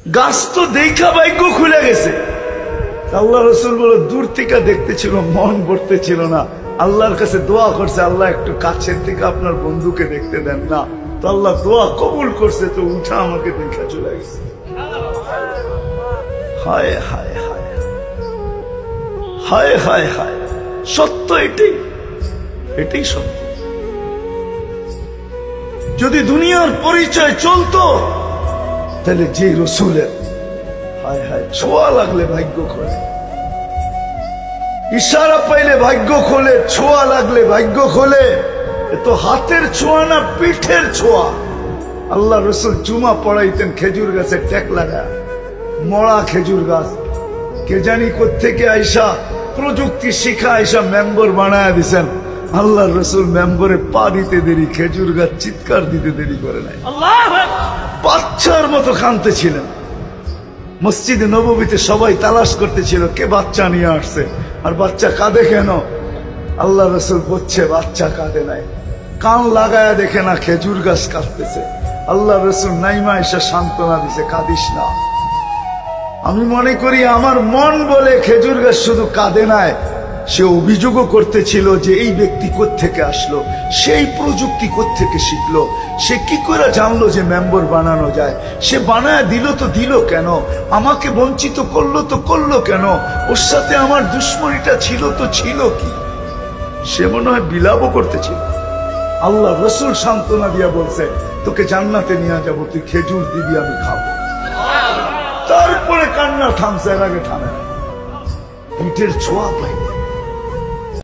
গাছ তো দেখা ভাগ্য খুলে গেছে। আল্লাহ রসুল বলে দূর থেকে দেখতেছিল, মন ভরতেছিল না। আল্লাহর কাছে দোয়া করছে, আল্লাহ একটু কাছের থেকে আপনার বন্ধুকে দেখতে দেন না। তো আল্লাহ দোয়া কবুল করছে, তো উঠা আমাকে দেখা চলে গেছে। হায় হায় হায় হায় হায় হায়, সত্য এটাই, এটাই সত্য। যদি দুনিয়ার পরিচয় চলতো তাহলে যে রসুলের হায় হায় ছোঁয়া লাগলে ভাগ্য খোলে, ইশারা পাইলে ভাগ্য খোলে, ছোঁয়া লাগলে ভাগ্য খোলে। এ তো হাতের ছোঁয়া না, পিঠের ছোঁয়া। আল্লাহ রসুল জুমা পড়াইতেন খেজুর গাছে টেক লাগা, মরা খেজুর গাছ। কে জানি কোত্থেকে আইসা প্রযুক্তি শিখা আইসা মেম্বর বানায় দিছেন। আল্লাহ রসুল মেম্বরে পা দিতে দেরি, খেজুর গাছ চিৎকার দিতে দেরি করে নাই। বাচ্চার মতো কাঁদতে ছিলেন। মসজিদে নববীতে সবাই তালাশ করতেছিল কে বাচ্চা নিয়ে আসছে, আর বাচ্চা কাঁদে কেন। আল্লাহ রসুল বলছে বাচ্চা কাঁদে নাই, কান লাগায় দেখে না খেজুর গাছ কাঁদতেছে। আল্লাহ রসুল নাইমা এসে সান্ত্বনা দিছে, কাঁদিস না। আমি মনে করি আমার মন বলে খেজুর গাছ শুধু কাঁদে নাই, সে অভিযোগও করতেছিল যে এই ব্যক্তি কোত্থেকে আসলো, সেই প্রযুক্তি কোত্থেকে শিখলো, সে কি করে জানলো যে মেম্বার বানানো যায়, সে বানায় দিল তো দিল কেন, আমাকে বঞ্চিত করলো তো করলো কেন, ওর সাথে আমার দুশ্মনীটা ছিল তো ছিল কি। সে মনে হয় বিলাপও করতেছিল। আল্লাহ রসুল সান্ত্বনা দিয়া বলছে তোকে জান্নাতে নিয়ে যাবো, তুই খেজুর দিবি আমি খাবো। তারপরে কান্না থামছে, এর আগে থামে না। পিঠের ছোঁয়া পাইনি।